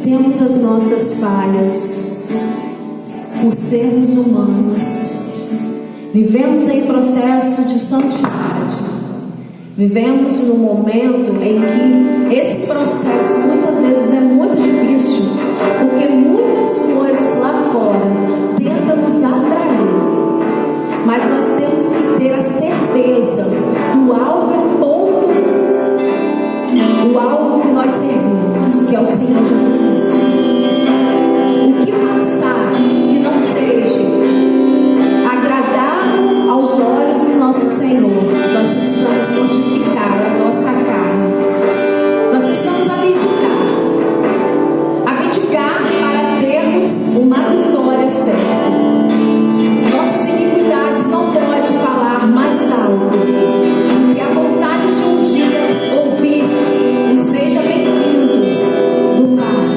temos as nossas falhas, por sermos humanos. Vivemos em processo de santidade. Vivemos num momento em que esse processo muitas vezes é muito difícil, porque muitas coisas lá fora tentam nos atrair. Mas nós temos que ter a certeza do alvo e ponto, do alvo que nós servimos, que é o Senhor Jesus Cristo. O que passar que não seja agradável aos olhos do nosso Senhor, nós precisamos mortificar a nossa carne. Nós precisamos abdicar para termos uma vitória certa. Nossas iniquidades não podem falar mais alto do que a vontade de um dia ouvir o seja bem-vindo do Pai.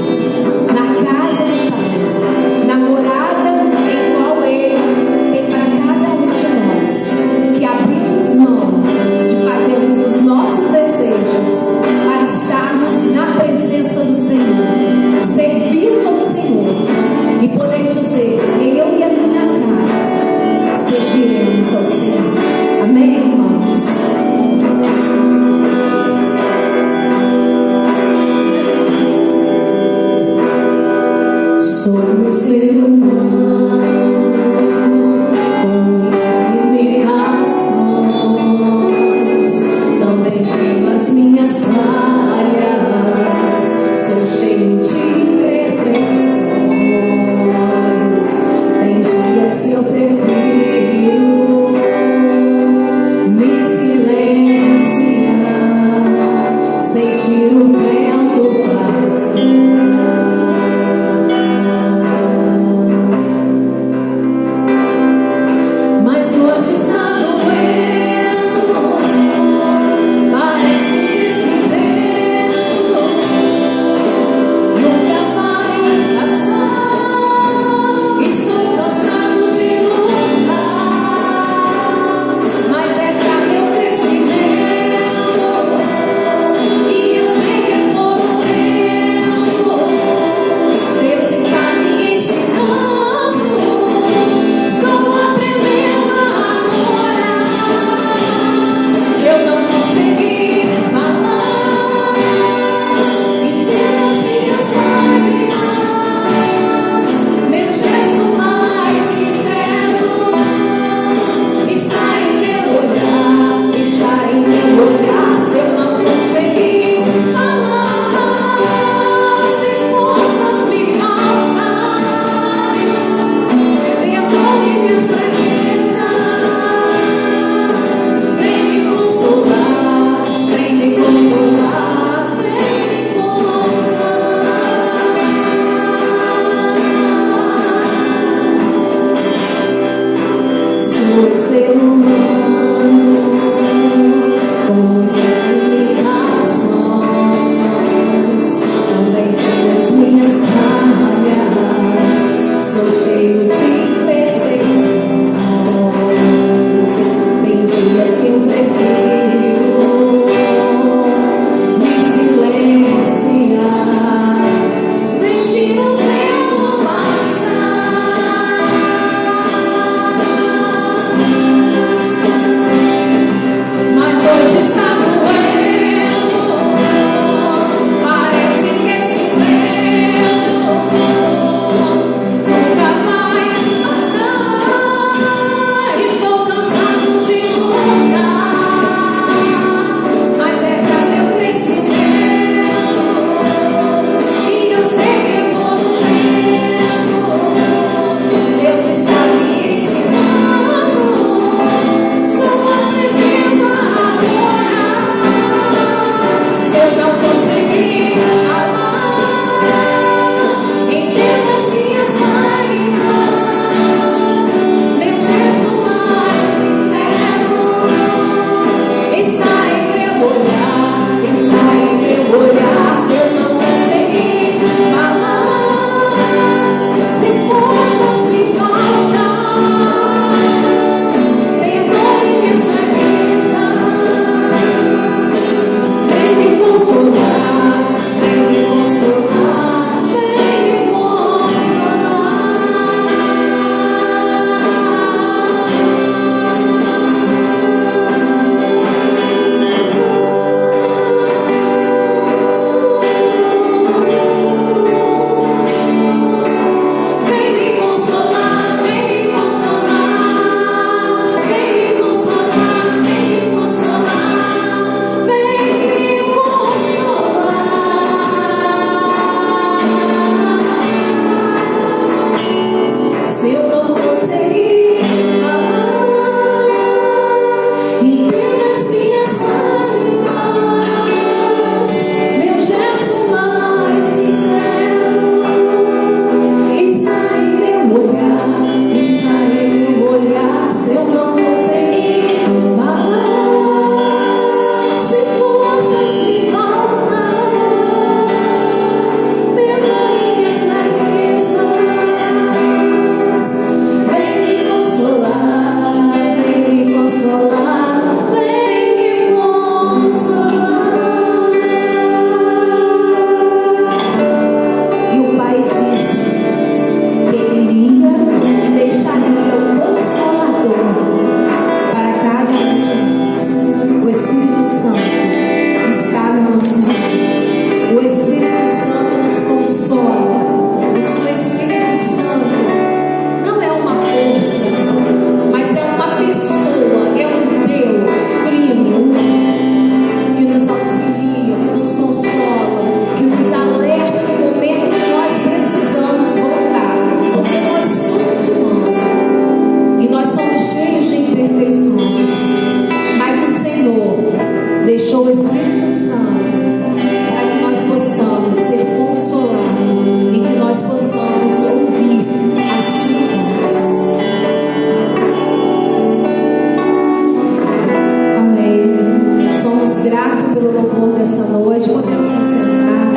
Deus grato pelo louvor dessa noite. Podemos nos sentar.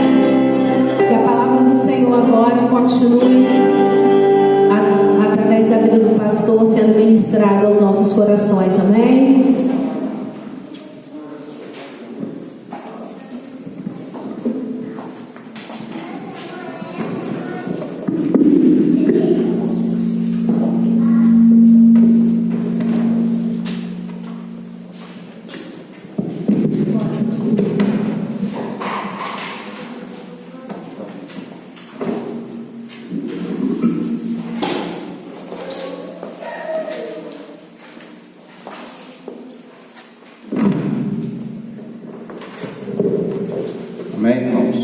Que a palavra do Senhor agora continue através da vida do pastor sendo ministrada aos nossos corações. Amém? Amém, irmãos?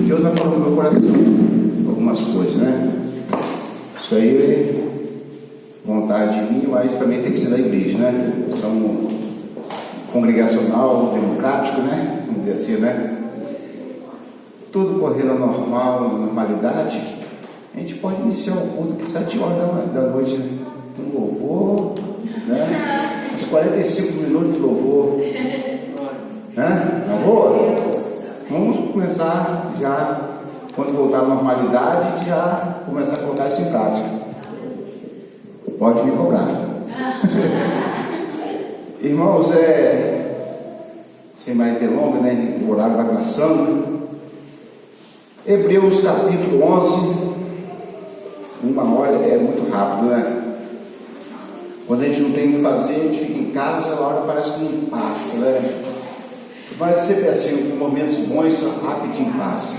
Deus já falou no meu coração algumas coisas, né? Isso aí é vontade minha, mas também tem que ser da igreja, né? Somos congregacional, democrático, né? Vamos dizer assim, né? Tudo correndo normal, normalidade. A gente pode iniciar o culto que 7 horas da noite, né? Um louvor, né? Uns 45 minutos de louvor, né? Na boa? Vamos começar já, quando voltar à normalidade, já começar a colocar isso em prática. Pode me cobrar. Irmãos, sem mais delongas, né? O horário vai passando. Hebreus capítulo 11. Uma hora é muito rápido, né? Quando a gente não tem o que fazer, a gente fica em casa, a hora parece que não passa, né? Mas sempre assim, momentos bons, rapidinho passa.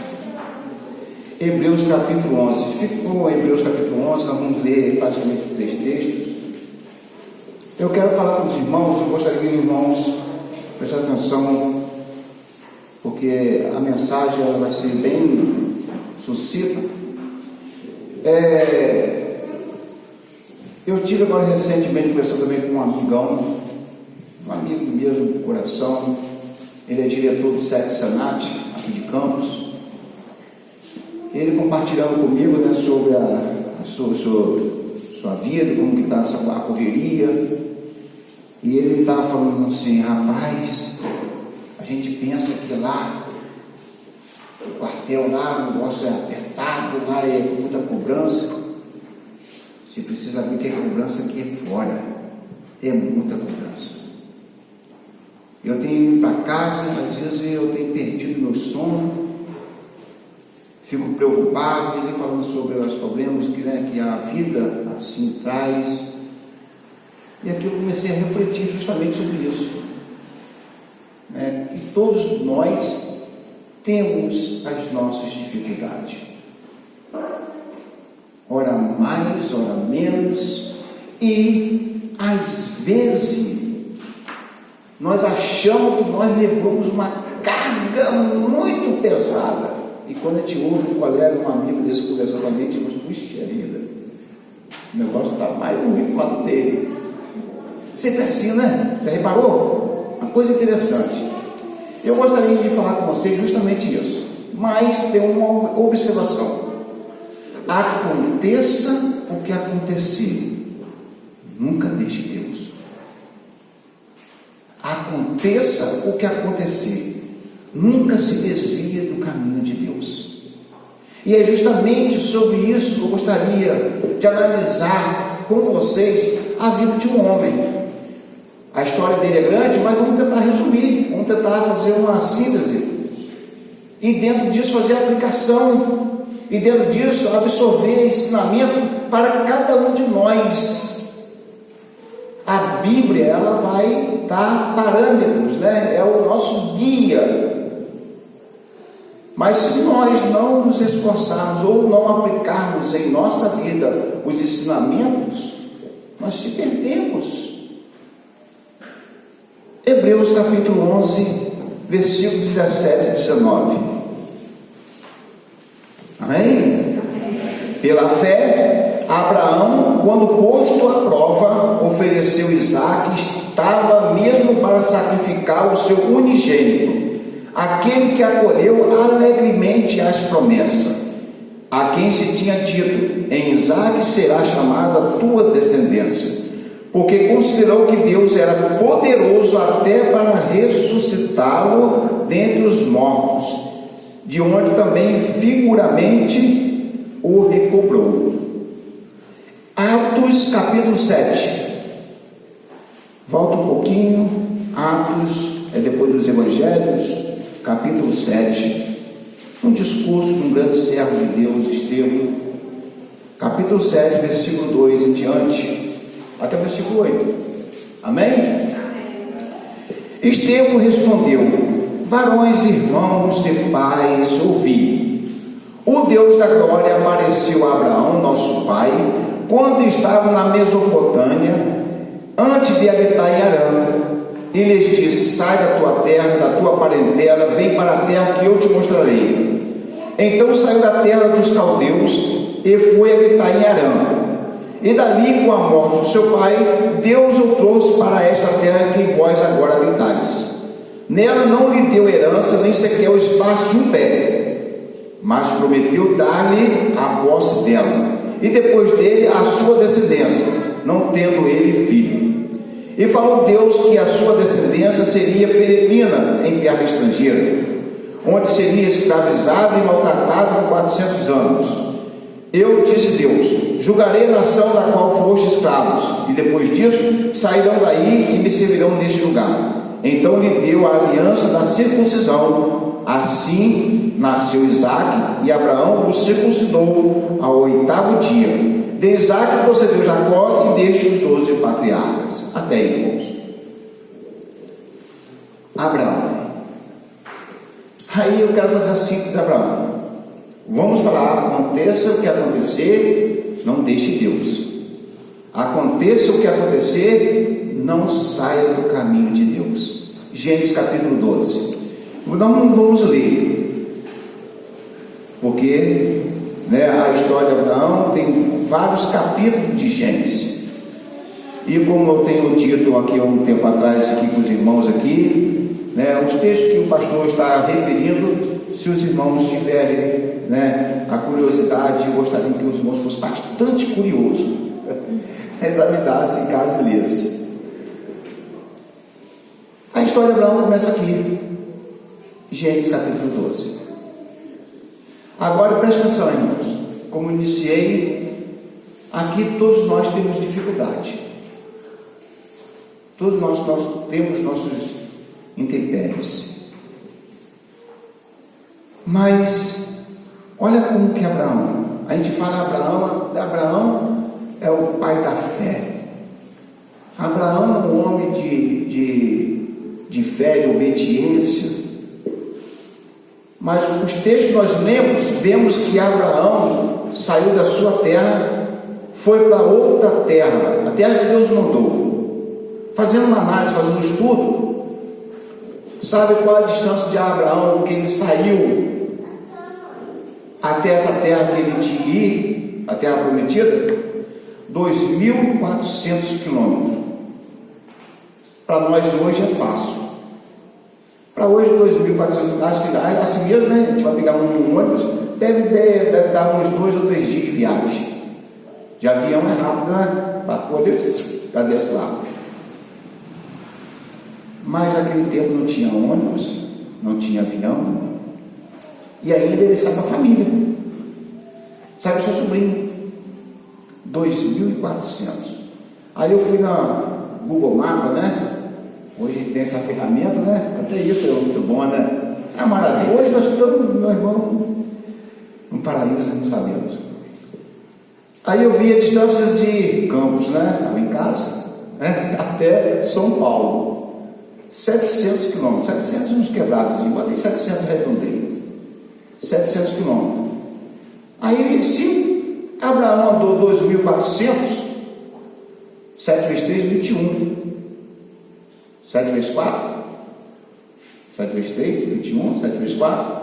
Hebreus capítulo 11. Fique com Hebreus capítulo 11, nós vamos ler praticamente 3 textos. Eu quero falar com os irmãos, eu gostaria que os irmãos prestem atenção, porque a mensagem ela vai ser bem sucinta. Eu tive agora recentemente conversando também com um amigão, um amigo mesmo do coração. Ele é diretor do SET Senat, aqui de Campos. Ele compartilhando comigo, né, sobre a sua vida, como que está a correria. E ele estava falando assim: rapaz, a gente pensa que lá o quartel lá, o negócio é apertado, lá é muita cobrança. Se precisa ver que a cobrança aqui é fora, é muita cobrança. Eu tenho ido para casa, às vezes eu tenho perdido meu sono, fico preocupado. Ele falando sobre os problemas que a vida assim traz, e aqui eu comecei a refletir justamente sobre isso, né? Que todos nós temos as nossas dificuldades, ora mais, ora menos, e às vezes nós achamos que nós levamos uma carga muito pesada, e quando a gente ouve um colega, um amigo desse conversando com a gente, nós, puxa vida, o negócio está mais ruim do lado dele. Sempre assim, né? Já reparou? Uma coisa interessante. Eu gostaria de falar com vocês justamente isso, mas tem uma observação. Aconteça o que acontecer, nunca deixe Deus. Aconteça o que acontecer, nunca se desvie do caminho de Deus. E é justamente sobre isso que eu gostaria de analisar com vocês a vida de um homem. A história dele é grande, mas vamos tentar resumir, vamos tentar fazer uma síntese, e dentro disso fazer a aplicação, e dentro disso absorver ensinamento para cada um de nós. A Bíblia, ela vai dar parâmetros, né? É o nosso guia. Mas se nós não nos esforçarmos ou não aplicarmos em nossa vida os ensinamentos, nós se perdemos. Hebreus capítulo 11, versículos 17 e 19. Amém? Pela fé, Abraão, quando posto à prova, ofereceu Isaque, estava mesmo para sacrificar o seu unigênito, aquele que acolheu alegremente as promessas, a quem se tinha dito: em Isaque será chamada a tua descendência. porque considerou que Deus era poderoso até para ressuscitá-lo dentre os mortos, de onde também figuramente o recobrou. Atos capítulo 7. Volta um pouquinho. Atos é depois dos Evangelhos, capítulo 7. Um discurso de um grande servo de Deus, Estevão. Capítulo 7, versículo 2 em diante, até o versículo 8. Amém? Estevão respondeu: varões, irmãos e pais, ouvi. O Deus da glória apareceu a Abraão, nosso pai, quando estava na Mesopotâmia, antes de habitar em Harã. E lhes disse: sai da tua terra, da tua parentela, vem para a terra que eu te mostrarei. Então saiu da terra dos caldeus e foi habitar em Harã. E dali, com a morte do seu pai, Deus o trouxe para esta terra que vós agora habitais. Nela não lhe deu herança, nem sequer o espaço de um pé, mas prometeu dar-lhe a posse dela, e depois dele a sua descendência, não tendo ele filho. E falou Deus que a sua descendência seria peregrina em terra estrangeira, onde seria escravizado e maltratado por 400 anos. Eu, disse Deus, julgarei a nação da qual foste escravos, e depois disso sairão daí e me servirão neste lugar. Então lhe deu a aliança da circuncisão. Assim nasceu Isaque, e Abraão o circuncidou ao 8º dia. De Isaque procedeu Jacó, e deste os 12 patriarcas. Até aí, irmãos. Abraão. Aí eu quero fazer a síntese de Abraão. Vamos falar: aconteça o que acontecer, não deixe Deus. Aconteça o que acontecer, não saia do caminho de Deus. Gênesis capítulo 12. Nós não vamos ler, porque a história de Abraão tem vários capítulos de Gênesis. E como eu tenho dito aqui há um tempo atrás aqui com os irmãos aqui, os textos que o pastor está referindo, se os irmãos tiverem a curiosidade, eu gostaria que os irmãos fossem bastante curiosos, examinassem em casa e lessem. A história de Abraão começa aqui, Gênesis capítulo 12. Agora presta atenção, irmãos. Como iniciei, aqui todos nós temos dificuldade. Todos nós temos nossos intempéries. Mas olha como que Abraão, a gente fala Abraão é o pai da fé. Abraão é um homem de fé, de obediência. Mas os textos que nós lemos, vemos que Abraão saiu da sua terra, foi para outra terra, a terra que Deus mandou. Fazendo uma análise, fazendo um estudo, sabe qual a distância de Abraão que ele saiu até essa terra que ele tinha que ir, a terra prometida? 2.400 quilômetros. Para nós hoje é fácil. Para hoje, 2.400, assim mesmo, a gente vai pegar um ônibus, deve dar uns 2 ou 3 dias de viagem. De avião é rápido, para poder ficar desse lado. Mas naquele tempo não tinha ônibus, não tinha avião, e ainda ele sai com a família, sai com o seu sobrinho. 2.400. Aí eu fui na Google Maps, hoje a gente tem essa ferramenta, até isso é muito bom, é maravilha. Hoje nós estamos, meu irmão, no paraíso, não sabemos. Aí eu vi a distância de Campos, estava em casa, até São Paulo, 700 quilômetros, 700 uns quebrados, botei 700 redondeiros, 700 quilômetros. Aí se Abraão andou 2.400, 7 vezes 3, 21. 7 vezes 4? 7 vezes 3, 21. 7 vezes 4?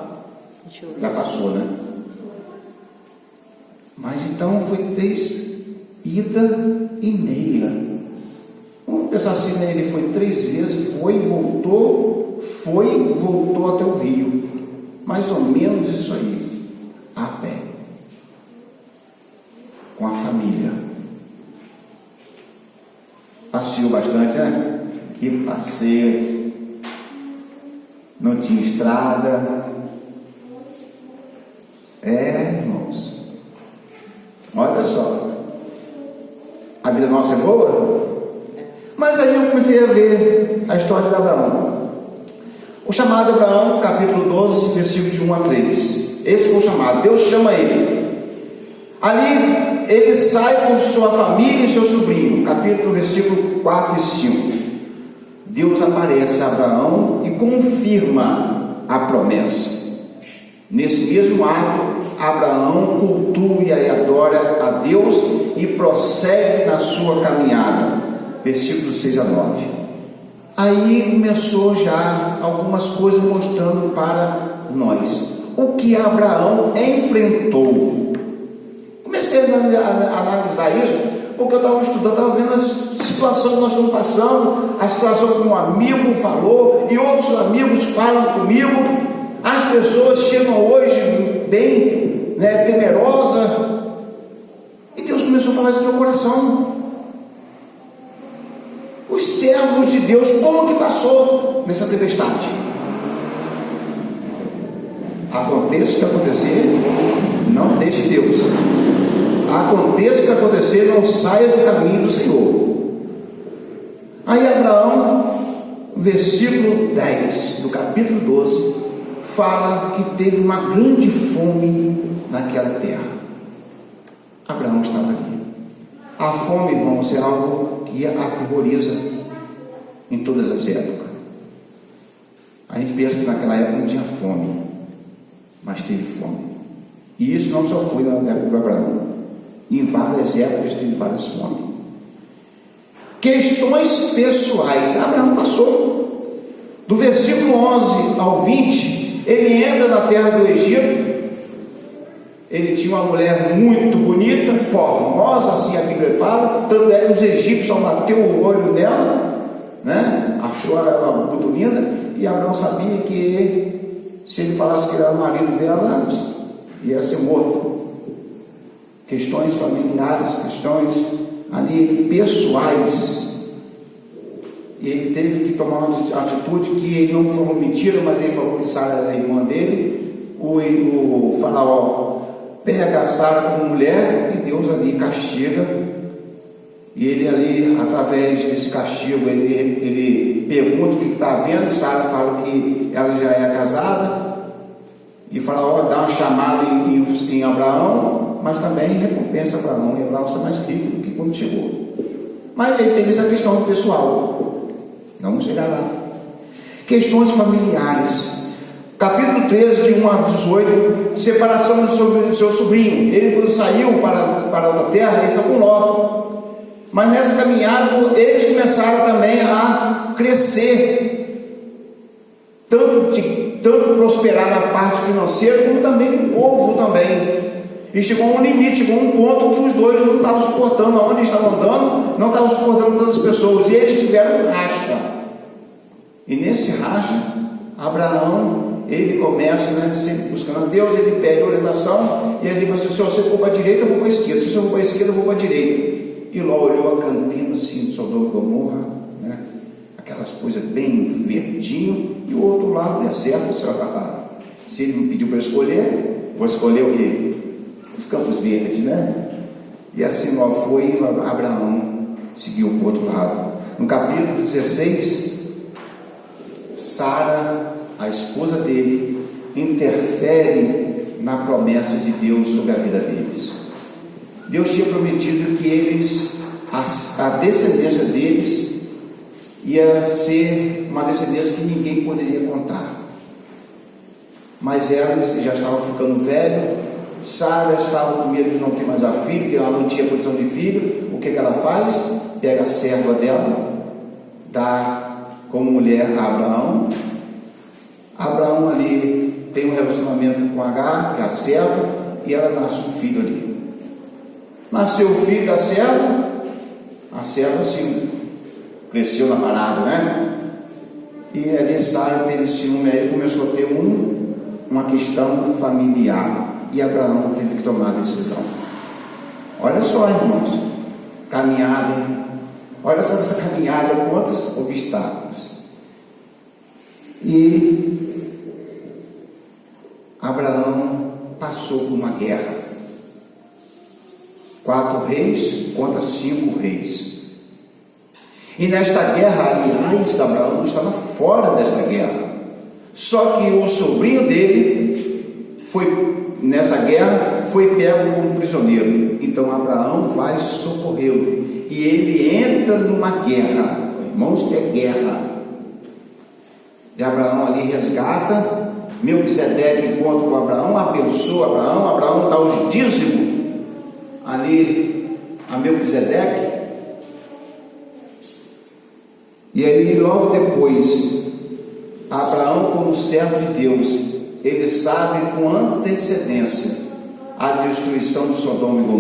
21. Já passou, Mas então foi 3 ida e meia. Vamos pensar assim, ele foi 3 vezes, foi e voltou até o Rio. Mais ou menos isso aí, a pé, com a família. passeou bastante, né? Que passeio. Não tinha estrada. Irmãos, olha só, a vida nossa é boa. Mas aí eu comecei a ver a história de Abraão. O chamado de Abraão, capítulo 12, versículo de 1 a 3. Esse foi o chamado, Deus chama ele. Ali ele sai com sua família e seu sobrinho, capítulo, versículo 4 e 5. Deus aparece a Abraão e confirma a promessa. Nesse mesmo ato, Abraão cultua e adora a Deus e prossegue na sua caminhada. Versículos 6 a 9. Aí começou já algumas coisas mostrando para nós o que Abraão enfrentou. Comecei a analisar isso, porque eu estava estudando, estava vendo a situação que nós estamos passando, a situação que um amigo falou, e outros amigos falam comigo. As pessoas chegam hoje bem, temerosa, e Deus começou a falar isso no meu coração. Os servos de Deus, como que passou nessa tempestade? Aconteça o que acontecer, não deixe Deus. Aconteça o que acontecer, não saia do caminho do Senhor. Aí Abraão, versículo 10 do capítulo 12, fala que teve uma grande fome naquela terra. Abraão estava ali. A fome, irmãos, é algo que aterroriza em todas as épocas. A gente pensa que naquela época não tinha fome, mas teve fome. E isso não só foi na época de Abraão. Em várias épocas teve várias fomes. Questões pessoais. Abraão passou. Do versículo 11 ao 20, ele entra na terra do Egito. Ele tinha uma mulher muito bonita, formosa, assim a Bíblia fala. Tanto é que os egípcios só bateu o olho nela, achou ela muito linda. E Abraão sabia que se ele falasse que era o marido dela, ia ser morto. Questões familiares, questões ali pessoais. E ele teve que tomar uma atitude que ele não falou mentira, mas ele falou que Sara era a irmã dele. O faraó pega a Sara como mulher e Deus ali castiga. E ele ali, através desse castigo, ele pergunta o que está havendo. Sara fala que ela já é casada. E Faraó dá uma chamada em Abraão, mas também recompensa Abraão. E Abraão está mais rico do que quando chegou. Mas aí tem essa questão pessoal. Vamos chegar lá. Questões familiares. Capítulo 13, de 1 a 18, separação do seu sobrinho. Ele, quando saiu para outra terra, ele saiu com Ló. Mas nessa caminhada, eles começaram também a crescer, tanto prosperar na parte financeira, como também o povo também. E chegou a um limite, chegou a um ponto que os dois não estavam suportando, aonde eles estavam andando, não estavam suportando tantas pessoas, e eles tiveram um racha. E nesse racha, Abraão, ele começa, sempre buscando a Deus, ele pede orientação, e ele fala assim: se você for para a direita, eu vou para a esquerda, se você for para a esquerda, eu vou para a direita. E Ló olhou a campina assim de Sodoma e Gomorra, aquelas coisas bem verdinho, e o outro lado deserto. Se ele me pediu para escolher, vou escolher o quê? Os campos verdes, E assim Ló foi, e Abraão seguiu para o outro lado. No capítulo 16, Sara, a esposa dele, interfere na promessa de Deus sobre a vida deles. Deus tinha prometido que eles, a descendência deles, ia ser uma descendência que ninguém poderia contar. Mas elas já estavam ficando velhas. Sara estava com medo de não ter mais a filha, porque ela não tinha condição de filho. O que ela faz? Pega a serva dela, dá como mulher a Abraão. Abraão ali tem um relacionamento com Agar, que é a serva, e ela nasce um filho ali. Nasceu o filho da serva, a serva sim cresceu na parada, E ali Sara teve ciúme, aí começou a ter uma questão familiar, e Abraão teve que tomar a decisão. Olha só, irmãos, caminhada, Olha só essa caminhada, quantos obstáculos. E Abraão passou por uma guerra. 4 reis contra 5 reis. E nesta guerra, aliás, Abraão estava fora dessa guerra. Só que o sobrinho dele nessa guerra foi pego como prisioneiro. Então Abraão vai socorrê-lo. E ele entra numa guerra. Irmãos, é guerra. E Abraão ali resgata. Melquisedeque encontra com Abraão, abençoa Abraão. Abraão dá os dízimos ali a Melquisedeque. E aí logo depois, Abraão, como servo de Deus, ele sabe com antecedência a destruição de Sodoma e Gomorra.